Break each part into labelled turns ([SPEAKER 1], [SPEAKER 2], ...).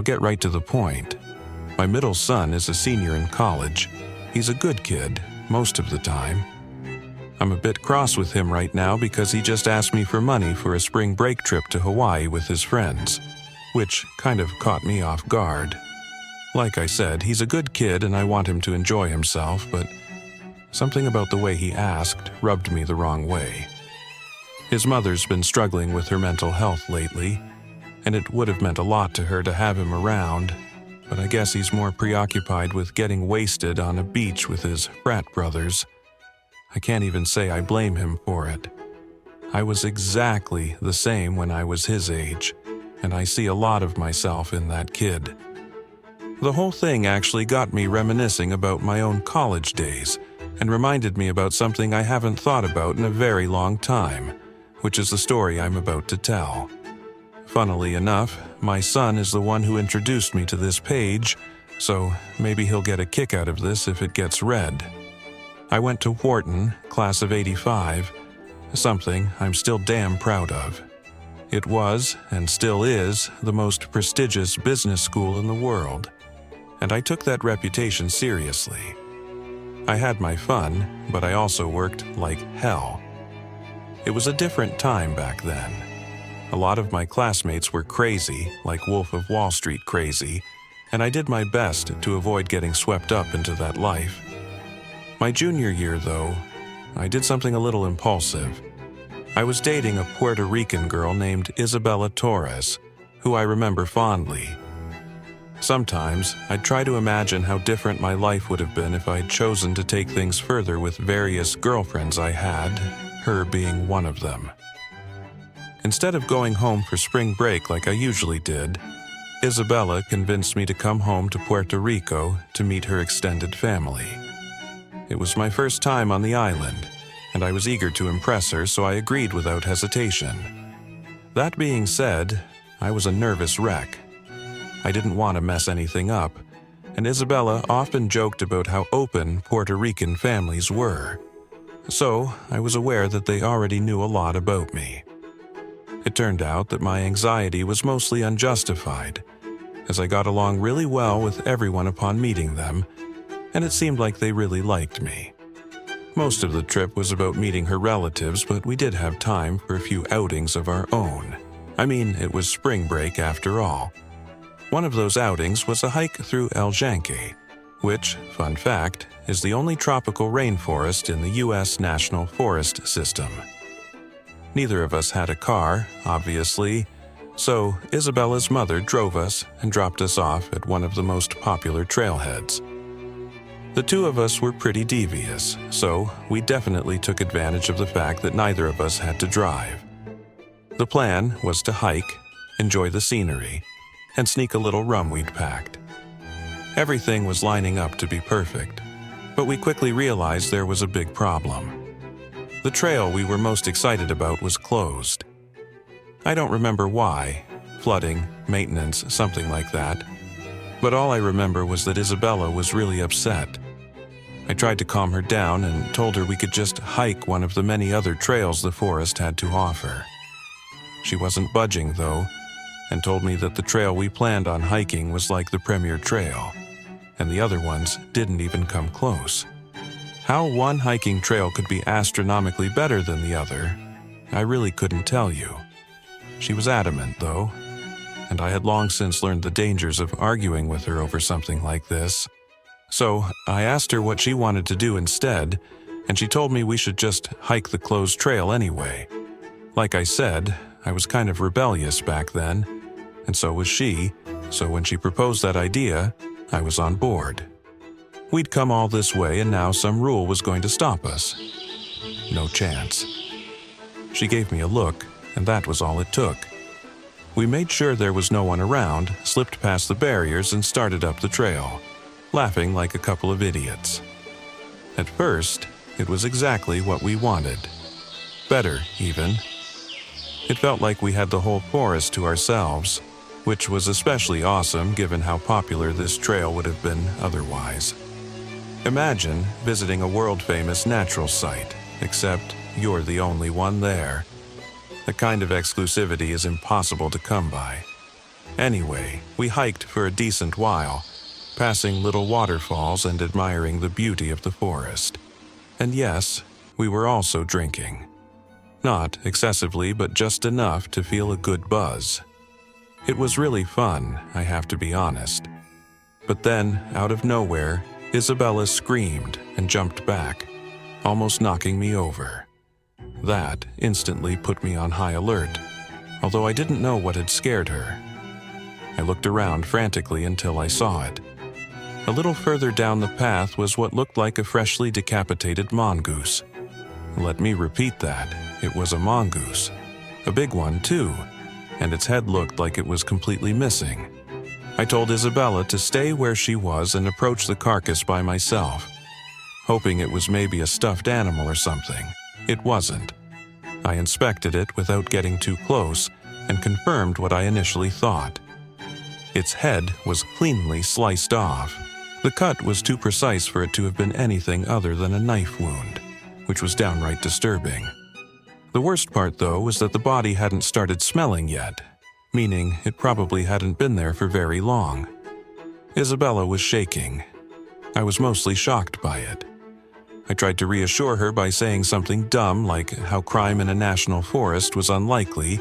[SPEAKER 1] get right to the point. My middle son is a senior in college. He's a good kid, most of the time. I'm a bit cross with him right now because he just asked me for money for a spring break trip to Hawaii with his friends, which kind of caught me off guard. Like I said, he's a good kid and I want him to enjoy himself, but something about the way he asked rubbed me the wrong way. His mother's been struggling with her mental health lately, and it would have meant a lot to her to have him around, but I guess he's more preoccupied with getting wasted on a beach with his frat brothers. I can't even say I blame him for it. I was exactly the same when I was his age, and I see a lot of myself in that kid. The whole thing actually got me reminiscing about my own college days and reminded me about something I haven't thought about in a very long time, which is the story I'm about to tell. Funnily enough, my son is the one who introduced me to this page, so maybe he'll get a kick out of this if it gets read. I went to Wharton, class of '85, something I'm still damn proud of. It was, and still is, the most prestigious business school in the world, and I took that reputation seriously. I had my fun, but I also worked like hell. It was a different time back then. A lot of my classmates were crazy, like Wolf of Wall Street crazy, and I did my best to avoid getting swept up into that life. My junior year, though, I did something a little impulsive. I was dating a Puerto Rican girl named ISABELLA TORRES, who I remember fondly. Sometimes, I'd try to imagine how different my life would have been if I'd chosen to take things further with various girlfriends I had, her being one of them. Instead of going home for spring break like I usually did, Isabella convinced me to come home to Puerto Rico to meet her extended family. It was my first time on the island, and I was eager to impress her, so I agreed without hesitation. That being said, I was a nervous wreck. I didn't want to mess anything up, and Isabella often joked about how open Puerto Rican families were. So, I was aware that they already knew a lot about me. It turned out that my anxiety was mostly unjustified, as I got along really well with everyone upon meeting them, and it seemed like they really liked me. Most of the trip was about meeting her relatives, but we did have time for a few outings of our own. I mean, it was spring break after all. One of those outings was a hike through Yunque, which, fun fact, is the only tropical rainforest in the U.S. National Forest System. Neither of us had a car, obviously, so Isabella's mother drove us and dropped us off at one of the most popular trailheads. The two of us were pretty devious, so we definitely took advantage of the fact that neither of us had to drive. The plan was to hike, enjoy the scenery, and sneak a little rum we'd packed. Everything was lining up to be perfect, but we quickly realized there was a big problem. The trail we were most excited about was closed. I don't remember why, flooding, maintenance, something like that, but all I remember was that Isabella was really upset. I tried to calm her down and told her we could just hike one of the many other trails the forest had to offer. She wasn't budging, though, and told me that the trail we planned on hiking was like the premier trail, and the other ones didn't even come close. How one hiking trail could be astronomically better than the other, I really couldn't tell you. She was adamant, though, and I had long since learned the dangers of arguing with her over something like this. So I asked her what she wanted to do instead, and she told me we should just hike the closed trail anyway. Like I said, I was kind of rebellious back then, and so was she, so when she proposed that idea, I was on board. We'd come all this way and now some rule was going to stop us. No chance. She gave me a look, and that was all it took. We made sure there was no one around, slipped past the barriers, and started up the trail, laughing like a couple of idiots. At first, it was exactly what we wanted. Better, even. It felt like we had the whole forest to ourselves, which was especially awesome given how popular this trail would have been otherwise. Imagine visiting a world-famous natural site, except you're the only one there. The kind of exclusivity is impossible to come by. Anyway, we hiked for a decent while, passing little waterfalls and admiring the beauty of the forest. And yes, we were also drinking. Not excessively, but just enough to feel a good buzz. It was really fun, I have to be honest. But then, out of nowhere, Isabella screamed and jumped back, almost knocking me over. That instantly put me on high alert, although I didn't know what had scared her. I looked around frantically until I saw it. A little further down the path was what looked like a freshly decapitated mongoose. Let me repeat that, it was a mongoose. A big one, too, and its head looked like it was completely missing. I told Isabella to stay where she was and approach the carcass by myself, hoping it was maybe a stuffed animal or something. It wasn't. I inspected it without getting too close and confirmed what I initially thought. Its head was cleanly sliced off. The cut was too precise for it to have been anything other than a knife wound, which was downright disturbing. The worst part, though, was that the body hadn't started smelling yet, meaning it probably hadn't been there for very long. Isabella was shaking. I was mostly shocked by it. I tried to reassure her by saying something dumb like how crime in a national forest was unlikely,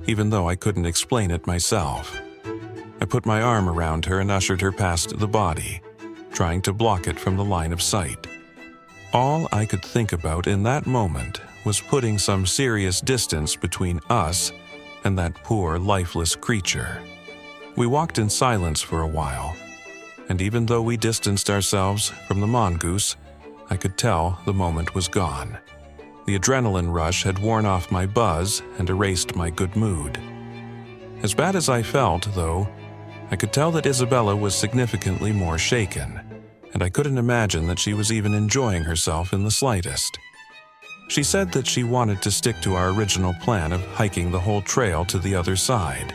[SPEAKER 1] even though I couldn't explain it myself. I put my arm around her and ushered her past the body, trying to block it from the line of sight. All I could think about in that moment was putting some serious distance between us and that poor, lifeless creature. We walked in silence for a while, and even though we distanced ourselves from the mongoose, I could tell the moment was gone. The adrenaline rush had worn off my buzz and erased my good mood. As bad as I felt, though, I could tell that Isabella was significantly more shaken, and I couldn't imagine that she was even enjoying herself in the slightest. She said that she wanted to stick to our original plan of hiking the whole trail to the other side,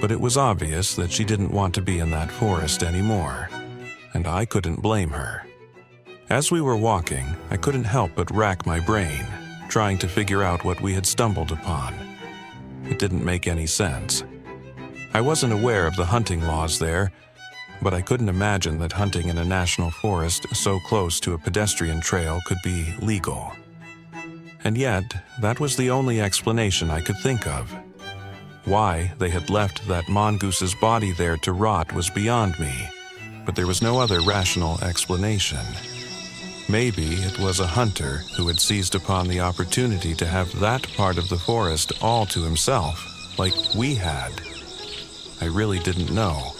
[SPEAKER 1] but it was obvious that she didn't want to be in that forest anymore, and I couldn't blame her. As we were walking, I couldn't help but rack my brain, trying to figure out what we had stumbled upon. It didn't make any sense. I wasn't aware of the hunting laws there, but I couldn't imagine that hunting in a national forest so close to a pedestrian trail could be legal. And yet, that was the only explanation I could think of. Why they had left that mongoose's body there to rot was beyond me, but there was no other rational explanation. Maybe it was a hunter who had seized upon the opportunity to have that part of the forest all to himself, like we had. I really didn't know.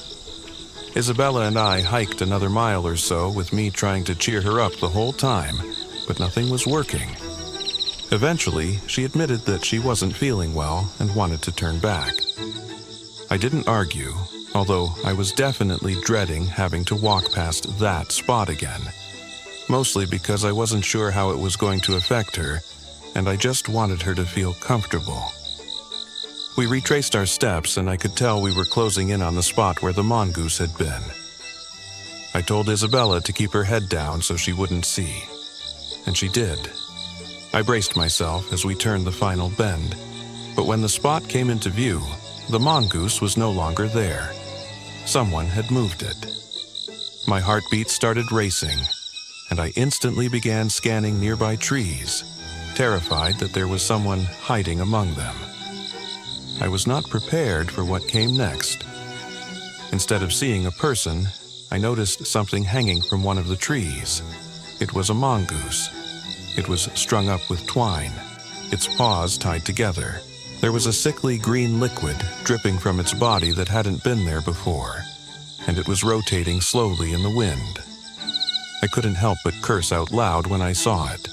[SPEAKER 1] Isabella and I hiked another mile or so with me trying to cheer her up the whole time, but nothing was working. Eventually, she admitted that she wasn't feeling well and wanted to turn back. I didn't argue, although I was definitely dreading having to walk past that spot again, mostly because I wasn't sure how it was going to affect her, and I just wanted her to feel comfortable. We retraced our steps, and I could tell we were closing in on the spot where the mongoose had been. I told Isabella to keep her head down so she wouldn't see, and she did. I braced myself as we turned the final bend, but when the spot came into view, the mongoose was no longer there. Someone had moved it. My heartbeat started racing, and I instantly began scanning nearby trees, terrified that there was someone hiding among them. I was not prepared for what came next. Instead of seeing a person, I noticed something hanging from one of the trees. It was a mongoose. It was strung up with twine, its paws tied together. There was a sickly green liquid dripping from its body that hadn't been there before, and it was rotating slowly in the wind. I couldn't help but curse out loud when I saw it,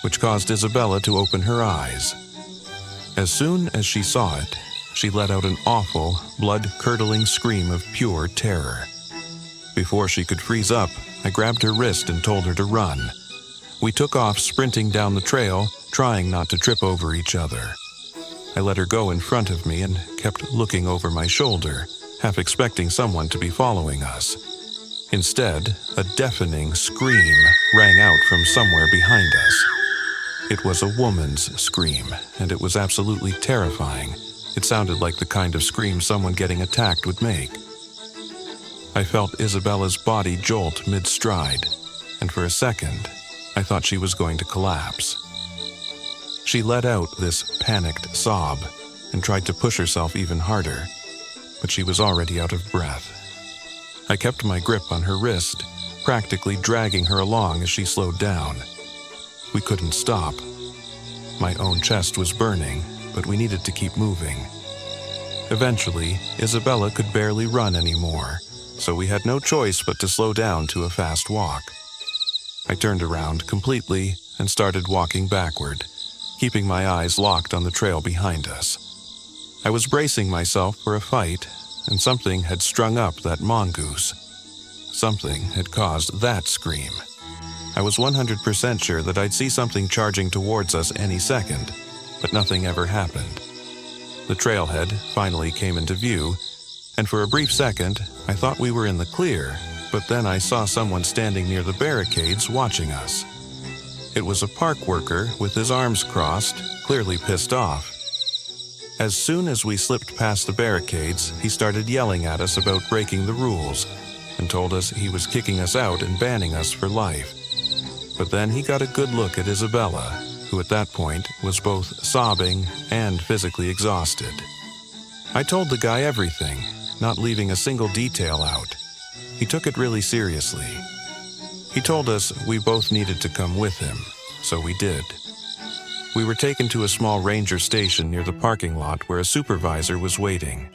[SPEAKER 1] which caused Isabella to open her eyes. As soon as she saw it, she let out an awful, blood-curdling scream of pure terror. Before she could freeze up, I grabbed her wrist and told her to run. We took off sprinting down the trail, trying not to trip over each other. I let her go in front of me and kept looking over my shoulder, half expecting someone to be following us. Instead, a deafening scream rang out from somewhere behind us. It was a woman's scream, and it was absolutely terrifying, It sounded like the kind of scream someone getting attacked would make. I felt Isabella's body jolt mid-stride, and for a second, I thought she was going to collapse. She let out this panicked sob and tried to push herself even harder, but she was already out of breath. I kept my grip on her wrist, practically dragging her along as she slowed down. We couldn't stop. My own chest was burning, but we needed to keep moving. Eventually, Isabella could barely run anymore, so we had no choice but to slow down to a fast walk. I turned around completely and started walking backward, keeping my eyes locked on the trail behind us. I was bracing myself for a fight, and something had strung up that mongoose. Something had caused that scream. I was 100% sure that I'd see something charging towards us any second, but nothing ever happened. The trailhead finally came into view, and for a brief second, I thought we were in the clear, but then I saw someone standing near the barricades watching us. It was a park worker with his arms crossed, clearly pissed off. As soon as we slipped past the barricades, he started yelling at us about breaking the rules and told us he was kicking us out and banning us for life. But then he got a good look at Isabella, who at that point was both sobbing and physically exhausted. I told the guy everything, not leaving a single detail out. He took it really seriously. He told us we both needed to come with him, so we did. We were taken to a small ranger station near the parking lot where a supervisor was waiting.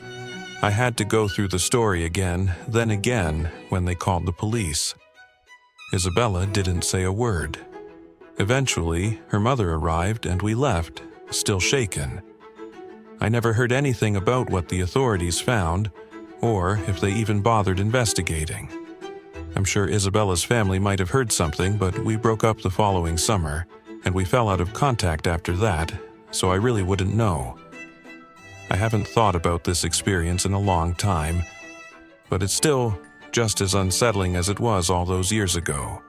[SPEAKER 1] I had to go through the story again, then again, when they called the police. Isabella didn't say a word. Eventually, her mother arrived and we left, still shaken. I never heard anything about what the authorities found, or if they even bothered investigating. I'm sure Isabella's family might have heard something, but we broke up the following summer, and we fell out of contact after that, so I really wouldn't know. I haven't thought about this experience in a long time, but it's still just as unsettling as it was all those years ago.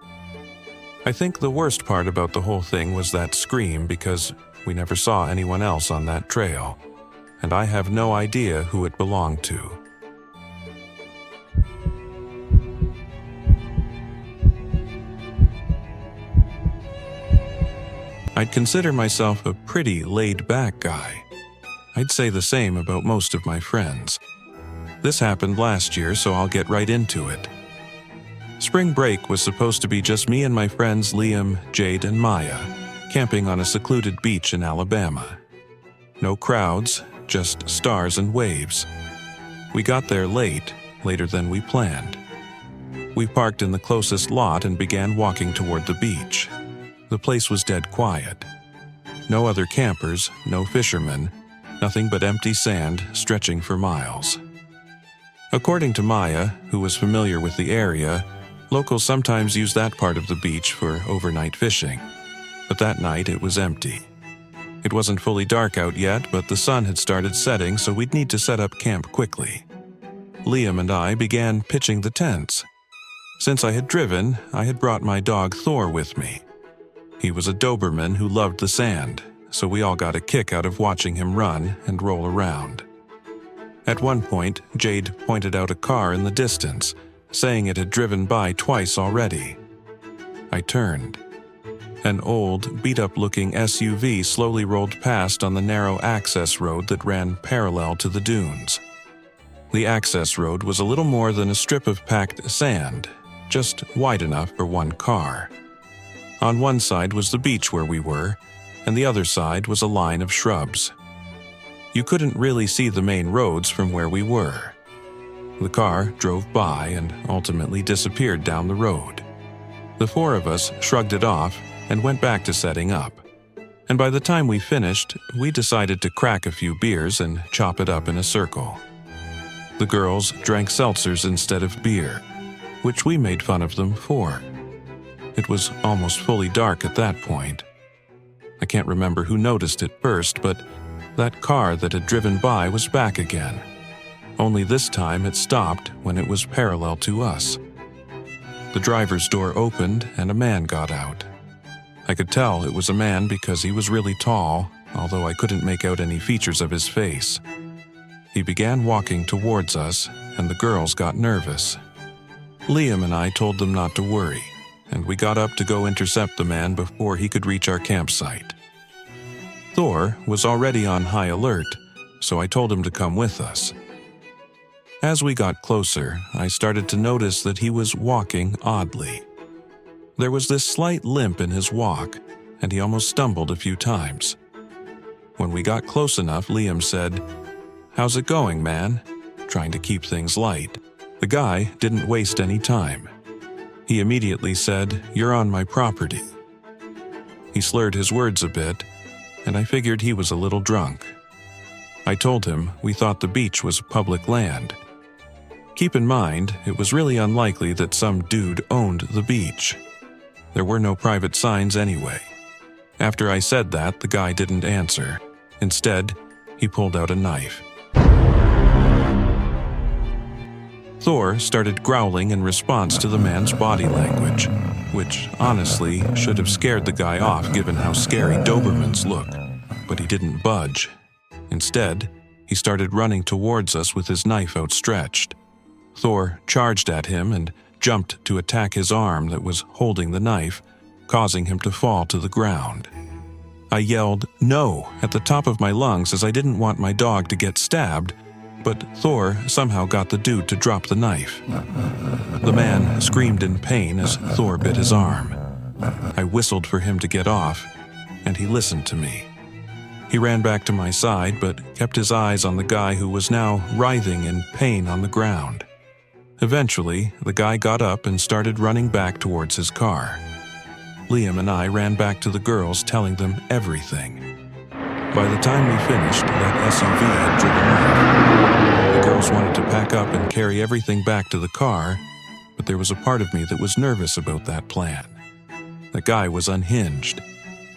[SPEAKER 1] I think the worst part about the whole thing was that scream because we never saw anyone else on that trail, and I have no idea who it belonged to. I'd consider myself a pretty laid-back guy. I'd say the same about most of my friends. This happened last year, so I'll get right into it. Spring break was supposed to be just me and my friends Liam, Jade, and Maya, camping on a secluded beach in Alabama. No crowds, just stars and waves. We got there late, later than we planned. We parked in the closest lot and began walking toward the beach. The place was dead quiet. No other campers, no fishermen, nothing but empty sand stretching for miles. According to Maya, who was familiar with the area, locals sometimes use that part of the beach for overnight fishing, but that night it was empty. It wasn't fully dark out yet, but the sun had started setting, so we'd need to set up camp quickly. Liam and I began pitching the tents. Since I had driven, I had brought my dog Thor with me. He was a Doberman who loved the sand, so we all got a kick out of watching him run and roll around. At one point, Jade pointed out a car in the distance, saying it had driven by twice already. I turned. An old, beat-up-looking SUV slowly rolled past on the narrow access road that ran parallel to the dunes. The access road was a little more than a strip of packed sand, just wide enough for one car. On one side was the beach where we were, and the other side was a line of shrubs. You couldn't really see the main roads from where we were. The car drove by and ultimately disappeared down the road. The four of us shrugged it off and went back to setting up. And by the time we finished, we decided to crack a few beers and chop it up in a circle. The girls drank seltzers instead of beer, which we made fun of them for. It was almost fully dark at that point. I can't remember who noticed it first, but that car that had driven by was back again. Only this time it stopped when it was parallel to us. The driver's door opened and a man got out. I could tell it was a man because he was really tall, although I couldn't make out any features of his face. He began walking towards us, and the girls got nervous. Liam and I told them not to worry, and we got up to go intercept the man before he could reach our campsite. Thor was already on high alert, so I told him to come with us. As we got closer, I started to notice that he was walking oddly. There was this slight limp in his walk, and he almost stumbled a few times. When we got close enough, Liam said, "How's it going, man?" trying to keep things light. The guy didn't waste any time. He immediately said, "You're on my property." He slurred his words a bit, and I figured he was a little drunk. I told him we thought the beach was public land. Keep in mind, it was really unlikely that some dude owned the beach. There were no private signs anyway. After I said that, the guy didn't answer. Instead, he pulled out a knife. Thor started growling in response to the man's body language, which honestly should have scared the guy off given how scary Dobermans look, but he didn't budge. Instead, he started running towards us with his knife outstretched. Thor charged at him and jumped to attack his arm that was holding the knife, causing him to fall to the ground. I yelled, "No," at the top of my lungs as I didn't want my dog to get stabbed, but Thor somehow got the dude to drop the knife. The man screamed in pain as Thor bit his arm. I whistled for him to get off, and he listened to me. He ran back to my side but kept his eyes on the guy who was now writhing in pain on the ground. Eventually, the guy got up and started running back towards his car. Liam and I ran back to the girls, telling them everything. By the time we finished, that SUV had driven off. The girls wanted to pack up and carry everything back to the car, but there was a part of me that was nervous about that plan. The guy was unhinged.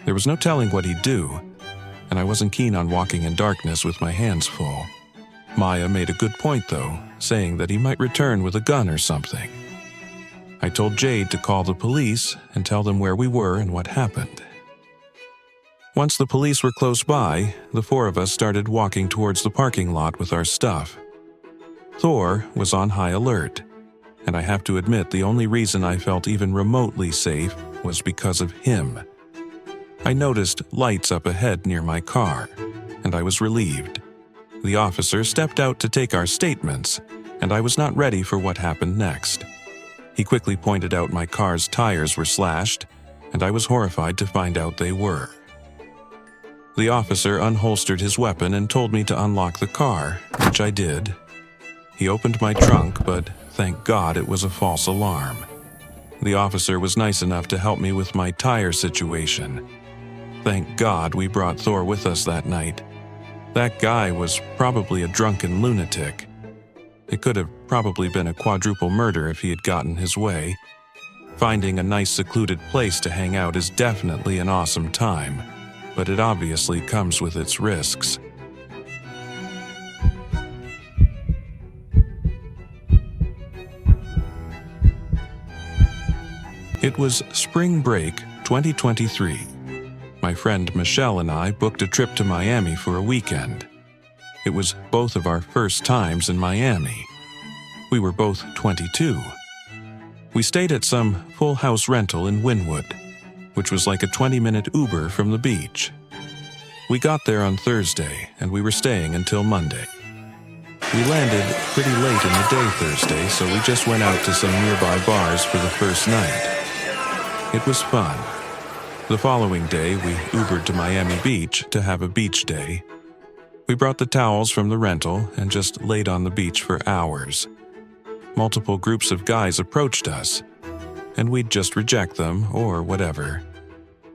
[SPEAKER 1] There was no telling what he'd do, and I wasn't keen on walking in darkness with my hands full. Maya made a good point, though, saying that he might return with a gun or something. I told Jade to call the police and tell them where we were and what happened. Once the police were close by, the four of us started walking towards the parking lot with our stuff. Thor was on high alert, and I have to admit the only reason I felt even remotely safe was because of him. I noticed lights up ahead near my car, and I was relieved. The officer stepped out to take our statements, and I was not ready for what happened next. He quickly pointed out my car's tires were slashed, and I was horrified to find out they were. The officer unholstered his weapon and told me to unlock the car, which I did. He opened my trunk, but thank God it was a false alarm. The officer was nice enough to help me with my tire situation. Thank God we brought Thor with us that night. That guy was probably a drunken lunatic. It could have probably been a quadruple murder if he had gotten his way. Finding a nice secluded place to hang out is definitely an awesome time, but it obviously comes with its risks. It was spring break 2023. My friend Michelle and I booked a trip to Miami for a weekend. It was both of our first times in Miami. We were both 22. We stayed at some full house rental in Wynwood, which was like a 20-minute Uber from the beach. We got there on Thursday, and we were staying until Monday. We landed pretty late in the day Thursday, so we just went out to some nearby bars for the first night. It was fun. The following day, we Ubered to Miami Beach to have a beach day. We brought the towels from the rental and just laid on the beach for hours. Multiple groups of guys approached us, and we'd just reject them or whatever.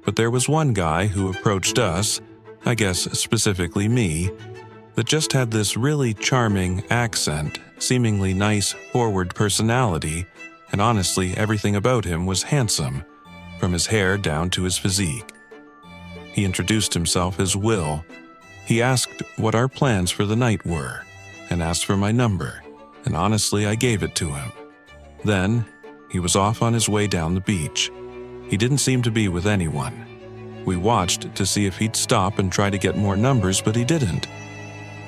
[SPEAKER 1] But there was one guy who approached us, I guess specifically me, that just had this really charming accent, seemingly nice, forward personality, and honestly everything about him was handsome, from his hair down to his physique. He introduced himself as Will. He asked what our plans for the night were, and asked for my number, and honestly I gave it to him. Then, he was off on his way down the beach. He didn't seem to be with anyone. We watched to see if he'd stop and try to get more numbers, but he didn't.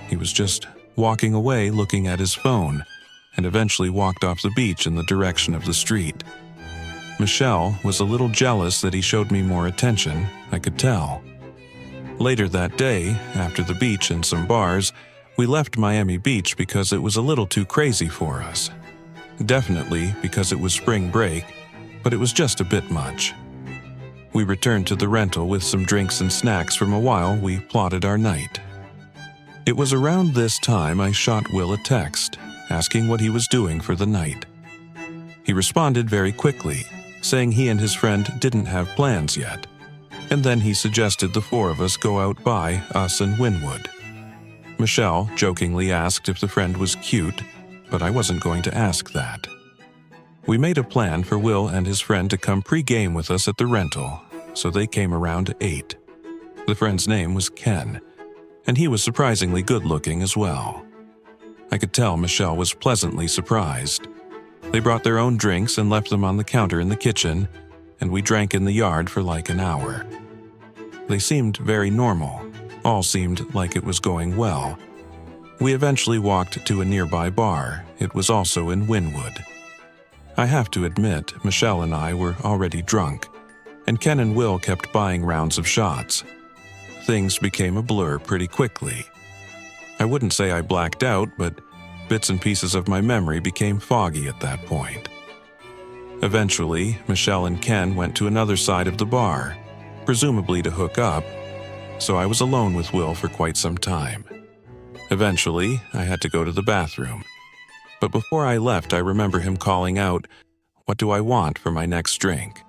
[SPEAKER 1] He was just walking away looking at his phone, and eventually walked off the beach in the direction of the street. Michelle was a little jealous that he showed me more attention, I could tell. Later that day, after the beach and some bars, we left Miami Beach because it was a little too crazy for us. Definitely because it was spring break, but it was just a bit much. We returned to the rental with some drinks and snacks. From a while we plotted our night. It was around this time I shot Will a text, asking what he was doing for the night. He responded very quickly, saying he and his friend didn't have plans yet, and then he suggested the four of us go out by us and Wynwood. Michelle jokingly asked if the friend was cute, but I wasn't going to ask that. We made a plan for Will and his friend to come pre-game with us at the rental, so they came around 8. The friend's name was Ken, and he was surprisingly good-looking as well. I could tell Michelle was pleasantly surprised. They brought their own drinks and left them on the counter in the kitchen, and we drank in the yard for like an hour. They seemed very normal. All seemed like it was going well. We eventually walked to a nearby bar. It was also in Wynwood. I have to admit, Michelle and I were already drunk, and Ken and Will kept buying rounds of shots. Things became a blur pretty quickly. I wouldn't say I blacked out, but bits and pieces of my memory became foggy at that point. Eventually, Michelle and Ken went to another side of the bar, presumably to hook up, so I was alone with Will for quite some time. Eventually, I had to go to the bathroom. But before I left, I remember him calling out, "What do I want for my next drink?"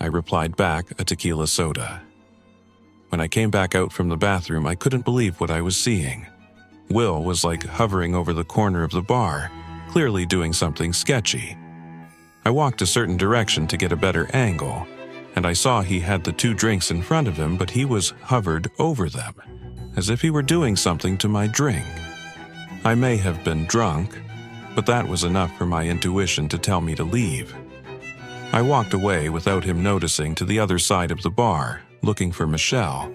[SPEAKER 1] I replied back, "A tequila soda." When I came back out from the bathroom, I couldn't believe what I was seeing. Will was like hovering over the corner of the bar, clearly doing something sketchy. I walked a certain direction to get a better angle, and I saw he had the 2 drinks in front of him, but he was hovered over them, as if he were doing something to my drink. I may have been drunk, but that was enough for my intuition to tell me to leave. I walked away without him noticing to the other side of the bar, looking for Michelle,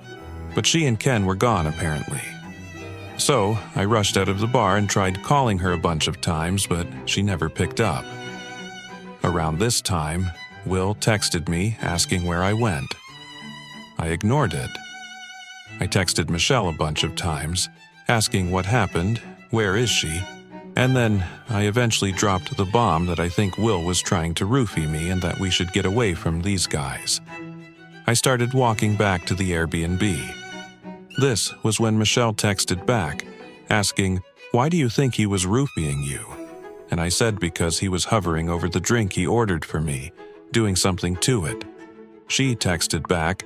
[SPEAKER 1] but she and Ken were gone apparently. So I rushed out of the bar and tried calling her a bunch of times, but she never picked up. Around this time, Will texted me asking where I went. I ignored it. I texted Michelle a bunch of times, asking what happened, where is she, and then I eventually dropped the bomb that I think Will was trying to roofie me and that we should get away from these guys. I started walking back to the Airbnb. This was when Michelle texted back, asking, "Why do you think he was roofieing you?" And I said because he was hovering over the drink he ordered for me, doing something to it. She texted back,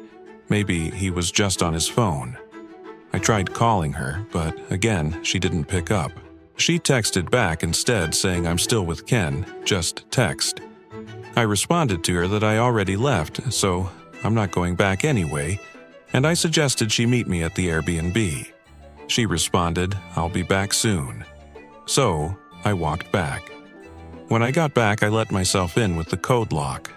[SPEAKER 1] maybe he was just on his phone. I tried calling her, but again, she didn't pick up. She texted back instead saying I'm still with Ken, just text. I responded to her that I already left, so I'm not going back anyway, and I suggested she meet me at the Airbnb. She responded, "I'll be back soon." So I walked back. When I got back, I let myself in with the code lock.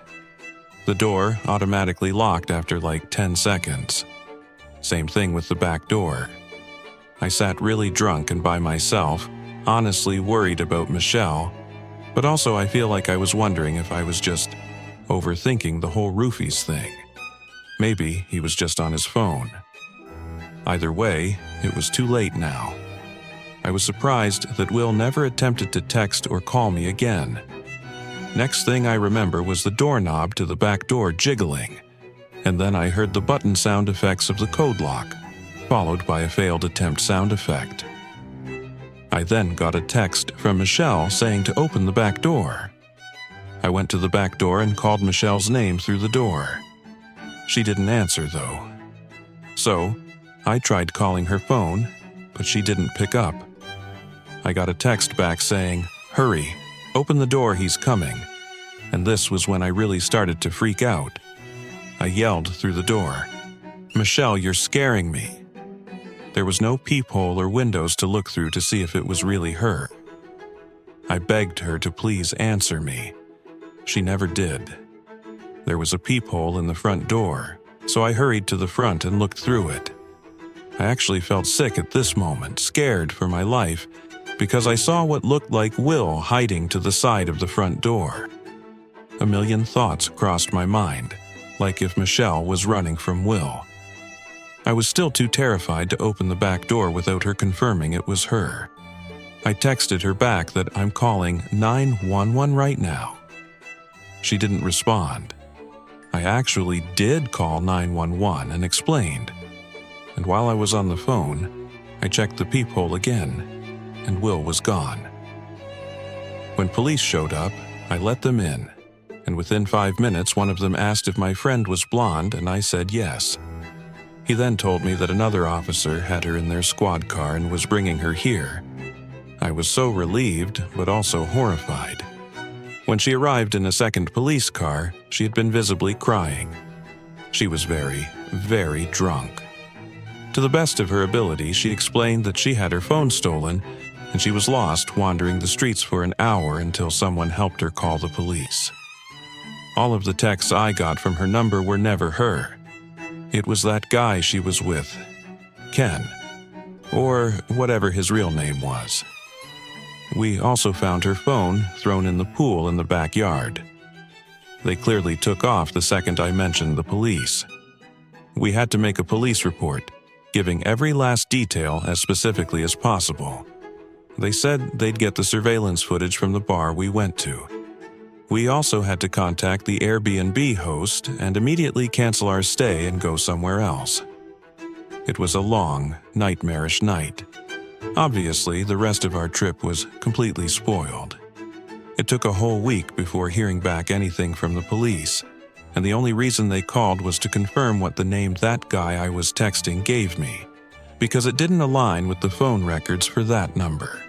[SPEAKER 1] The door automatically locked after like 10 seconds. Same thing with the back door. I sat really drunk and by myself, honestly worried about Michelle, but also I feel like I was wondering if I was just overthinking the whole roofies thing. Maybe he was just on his phone. Either way, it was too late now. I was surprised that Will never attempted to text or call me again. Next thing I remember was the doorknob to the back door jiggling, and then I heard the button sound effects of the code lock, followed by a failed attempt sound effect. I then got a text from Michelle saying to open the back door. I went to the back door and called Michelle's name through the door. She didn't answer though. So, I tried calling her phone, but she didn't pick up. I got a text back saying, "Hurry, open the door, he's coming." And this was when I really started to freak out. I yelled through the door, "Michelle, you're scaring me." There was no peephole or windows to look through to see if it was really her. I begged her to please answer me. She never did. There was a peephole in the front door, so I hurried to the front and looked through it. I actually felt sick at this moment, scared for my life, because I saw what looked like Will hiding to the side of the front door. A million thoughts crossed my mind, like if Michelle was running from Will. I was still too terrified to open the back door without her confirming it was her. I texted her back that I'm calling 911 right now. She didn't respond. I actually did call 911 and explained. And while I was on the phone, I checked the peephole again, and Will was gone. When police showed up, I let them in, and within 5 minutes one of them asked if my friend was blonde, and I said yes. He then told me that another officer had her in their squad car and was bringing her here. I was so relieved, but also horrified. When she arrived in a second police car, she had been visibly crying. She was very, very drunk. To the best of her ability, she explained that she had her phone stolen and she was lost wandering the streets for an hour until someone helped her call the police. All of the texts I got from her number were never her. It was that guy she was with, Ken, or whatever his real name was. We also found her phone thrown in the pool in the backyard. They clearly took off the second I mentioned the police. We had to make a police report, giving every last detail as specifically as possible. They said they'd get the surveillance footage from the bar we went to. We also had to contact the Airbnb host and immediately cancel our stay and go somewhere else. It was a long, nightmarish night. Obviously, the rest of our trip was completely spoiled. It took a whole week before hearing back anything from the police, and the only reason they called was to confirm what the name that guy I was texting gave me, because it didn't align with the phone records for that number,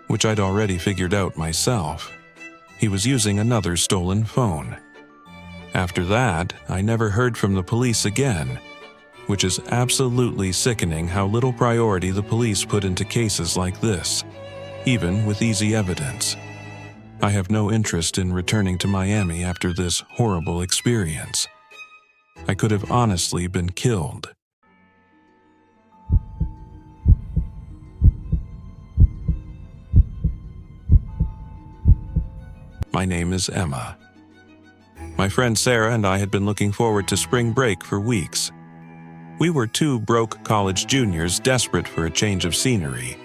[SPEAKER 1] which I'd already figured out myself. He was using another stolen phone. After that, I never heard from the police again, which is absolutely sickening how little priority the police put into cases like this, even with easy evidence. I have no interest in returning to Miami after this horrible experience. I could have honestly been killed. My name is Emma. My friend Sarah and I had been looking forward to spring break for weeks. We were two broke college juniors desperate for a change of scenery,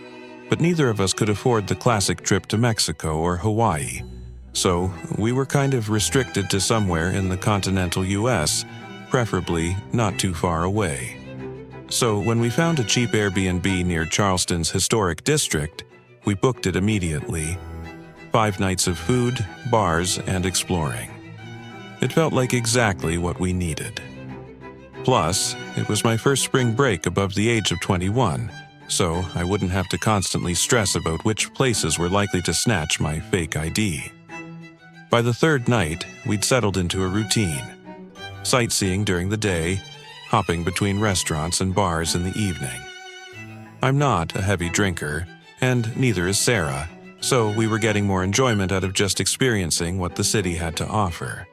[SPEAKER 1] but neither of us could afford the classic trip to Mexico or Hawaii, so we were kind of restricted to somewhere in the continental US, preferably not too far away. So when we found a cheap Airbnb near Charleston's historic district, we booked it immediately. 5 nights of food, bars, and exploring. It felt like exactly what we needed. Plus, it was my first spring break above the age of 21, so I wouldn't have to constantly stress about which places were likely to snatch my fake ID. By the 3rd night, we'd settled into a routine. Sightseeing during the day, hopping between restaurants and bars in the evening. I'm not a heavy drinker, and neither is Sarah, so we were getting more enjoyment out of just experiencing what the city had to offer.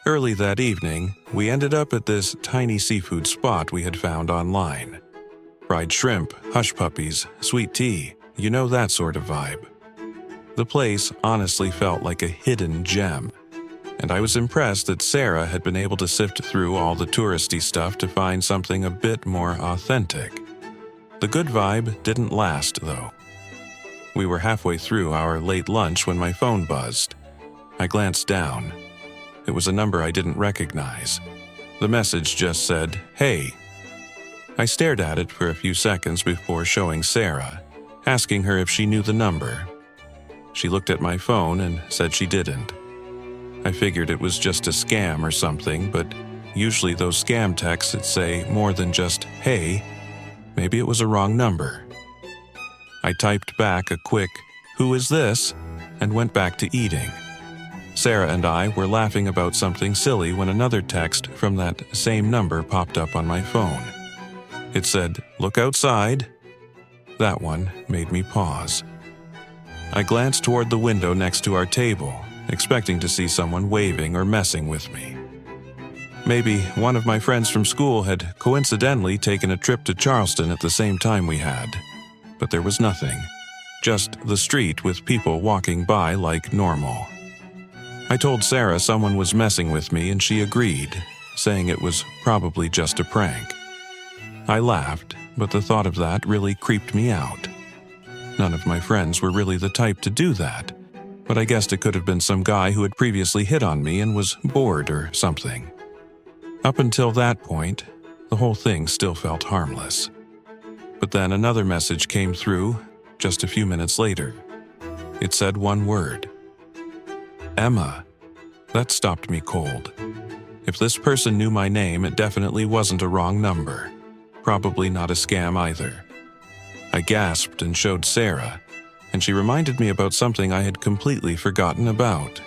[SPEAKER 1] Early that evening, we ended up at this tiny seafood spot we had found online. Fried shrimp, hush puppies, sweet tea, you know, that sort of vibe. The place honestly felt like a hidden gem, and I was impressed that Sarah had been able to sift through all the touristy stuff to find something a bit more authentic. The good vibe didn't last, though. We were halfway through our late lunch when my phone buzzed. I glanced down. It was a number I didn't recognize. The message just said, "Hey." I stared at it for a few seconds before showing Sarah, asking her if she knew the number. She looked at my phone and said she didn't. I figured it was just a scam or something, but usually those scam texts that say more than just, "Hey," maybe it was a wrong number. I typed back a quick, "Who is this?" and went back to eating. Sarah and I were laughing about something silly when another text from that same number popped up on my phone. It said, "Look outside." That one made me pause. I glanced toward the window next to our table, expecting to see someone waving or messing with me. Maybe one of my friends from school had coincidentally taken a trip to Charleston at the same time we had. But there was nothing. Just the street with people walking by like normal. I told Sarah someone was messing with me and she agreed, saying it was probably just a prank. I laughed, but the thought of that really creeped me out. None of my friends were really the type to do that, but I guessed it could have been some guy who had previously hit on me and was bored or something. Up until that point, the whole thing still felt harmless. But then another message came through just a few minutes later. It said one word. Emma. That stopped me cold. If this person knew my name, it definitely wasn't a wrong number. Probably not a scam either. I gasped and showed Sarah, and she reminded me about something I had completely forgotten about.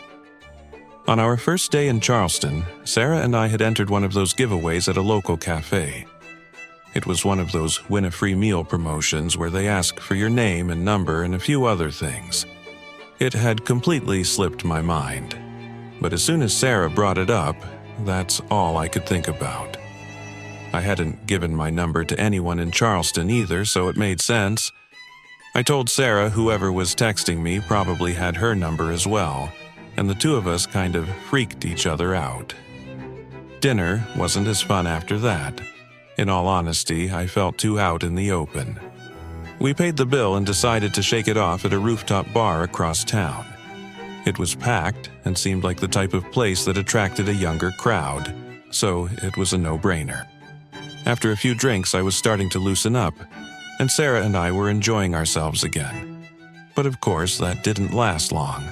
[SPEAKER 1] On our first day in Charleston, Sarah and I had entered one of those giveaways at a local cafe. It was one of those win-a-free meal promotions where they ask for your name and number and a few other things. It had completely slipped my mind, but as soon as Sarah brought it up, that's all I could think about. I hadn't given my number to anyone in Charleston either, so it made sense. I told Sarah whoever was texting me probably had her number as well, and the two of us kind of freaked each other out. Dinner wasn't as fun after that. In all honesty, I felt too out in the open. We paid the bill and decided to shake it off at a rooftop bar across town. It was packed and seemed like the type of place that attracted a younger crowd, so it was a no-brainer. After a few drinks, I was starting to loosen up, and Sarah and I were enjoying ourselves again. But of course, that didn't last long.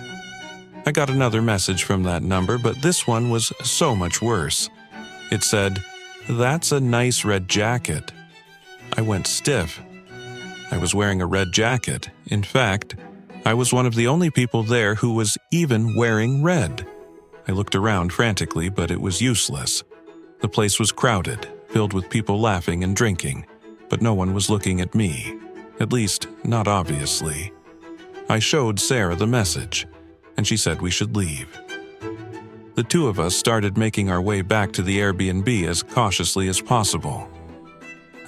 [SPEAKER 1] I got another message from that number, but this one was so much worse. It said, "That's a nice red jacket." I went stiff. I was wearing a red jacket. In fact, I was one of the only people there who was even wearing red. I looked around frantically, but it was useless. The place was crowded, filled with people laughing and drinking, but no one was looking at me. At least, not obviously. I showed Sarah the message, and she said we should leave. The two of us started making our way back to the Airbnb as cautiously as possible.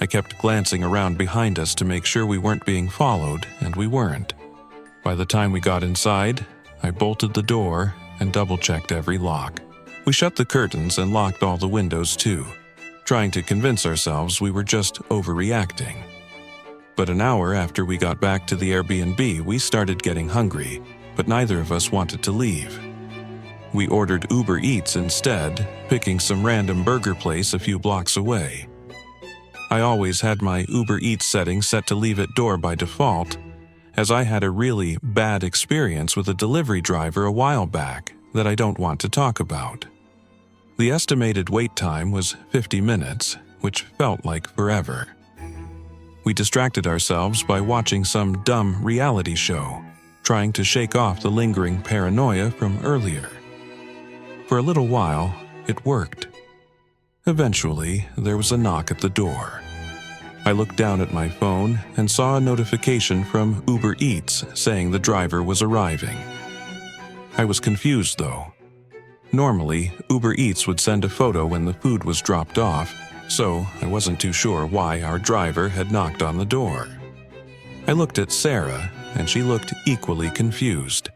[SPEAKER 1] I kept glancing around behind us to make sure we weren't being followed, and we weren't. By the time we got inside, I bolted the door and double-checked every lock. We shut the curtains and locked all the windows too, trying to convince ourselves we were just overreacting. But an hour after we got back to the Airbnb, we started getting hungry, but neither of us wanted to leave. We ordered Uber Eats instead, picking some random burger place a few blocks away. I always had my Uber Eats setting set to leave at door by default, as I had a really bad experience with a delivery driver a while back that I don't want to talk about. The estimated wait time was 50 minutes, which felt like forever. We distracted ourselves by watching some dumb reality show, trying to shake off the lingering paranoia from earlier. For a little while, it worked. Eventually, there was a knock at the door. I looked down at my phone and saw a notification from Uber Eats saying the driver was arriving. I was confused, though. Normally, Uber Eats would send a photo when the food was dropped off, so I wasn't too sure why our driver had knocked on the door. I looked at Sarah, and she looked equally confused.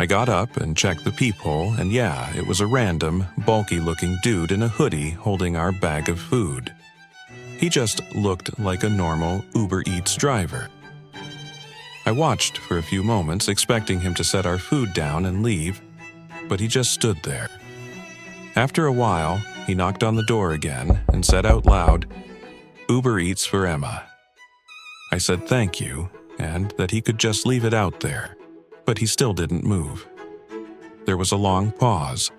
[SPEAKER 1] I got up and checked the peephole, and yeah, it was a random, bulky-looking dude in a hoodie holding our bag of food. He just looked like a normal Uber Eats driver. I watched for a few moments, expecting him to set our food down and leave, but he just stood there. After a while, he knocked on the door again and said out loud, "Uber Eats for Emma." I said thank you, and that he could just leave it out there, but he still didn't move. There was a long pause,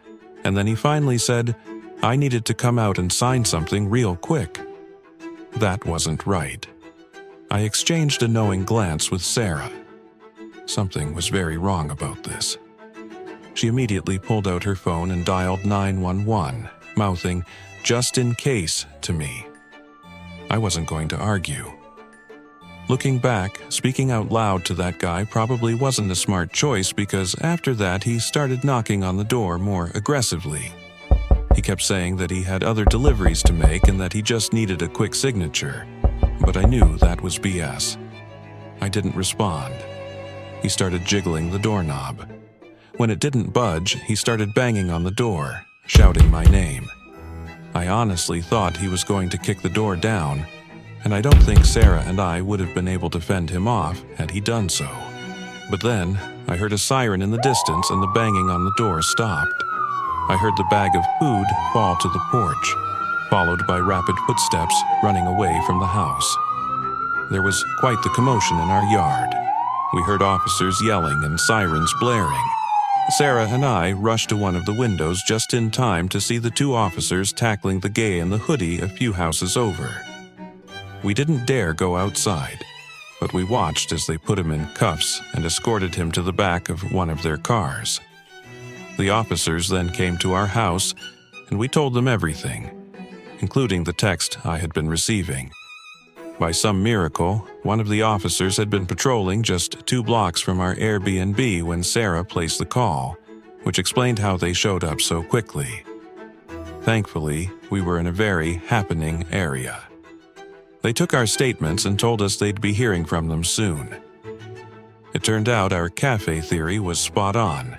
[SPEAKER 1] and then he finally said I needed to come out and sign something real quick. That wasn't right. I exchanged a knowing glance with Sarah. Something was very wrong about this. She immediately pulled out her phone and dialed 911, mouthing, "Just in case," to me. I wasn't going to argue. Looking back, speaking out loud to that guy probably wasn't a smart choice because after that he started knocking on the door more aggressively. He kept saying that he had other deliveries to make and that he just needed a quick signature, but I knew that was BS. I didn't respond. He started jiggling the doorknob. When it didn't budge, he started banging on the door, shouting my name. I honestly thought he was going to kick the door down, and I don't think Sarah and I would have been able to fend him off had he done so. But then, I heard a siren in the distance and the banging on the door stopped. I heard the bag of food fall to the porch, followed by rapid footsteps running away from the house. There was quite the commotion in our yard. We heard officers yelling and sirens blaring. Sarah and I rushed to one of the windows just in time to see the two officers tackling the gay in the hoodie a few houses over. We didn't dare go outside, but we watched as they put him in cuffs and escorted him to the back of one of their cars. The officers then came to our house, and we told them everything, including the text I had been receiving. By some miracle, one of the officers had been patrolling just 2 blocks from our Airbnb when Sarah placed the call, which explained how they showed up so quickly. Thankfully, we were in a very happening area. They took our statements and told us they'd be hearing from them soon. It turned out our cafe theory was spot on.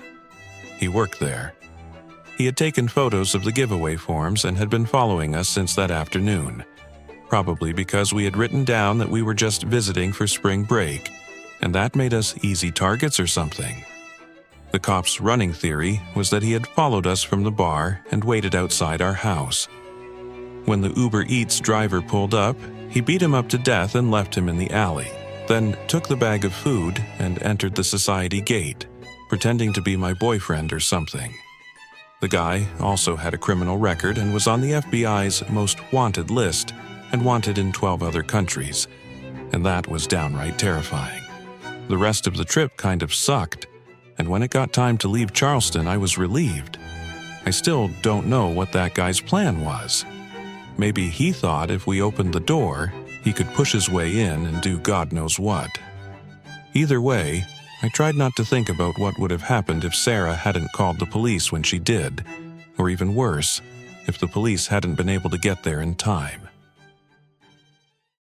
[SPEAKER 1] He worked there. He had taken photos of the giveaway forms and had been following us since that afternoon, probably because we had written down that we were just visiting for spring break, and that made us easy targets or something. The cop's running theory was that he had followed us from the bar and waited outside our house. When the Uber Eats driver pulled up, he beat him up to death and left him in the alley, then took the bag of food and entered the society gate, pretending to be my boyfriend or something. The guy also had a criminal record and was on the FBI's most wanted list and wanted in 12 other countries, and that was downright terrifying. The rest of the trip kind of sucked, and when it got time to leave Charleston, I was relieved. I still don't know what that guy's plan was. Maybe he thought if we opened the door, he could push his way in and do God knows what. Either way, I tried not to think about what would have happened if Sarah hadn't called the police when she did, or even worse, if the police hadn't been able to get there in time.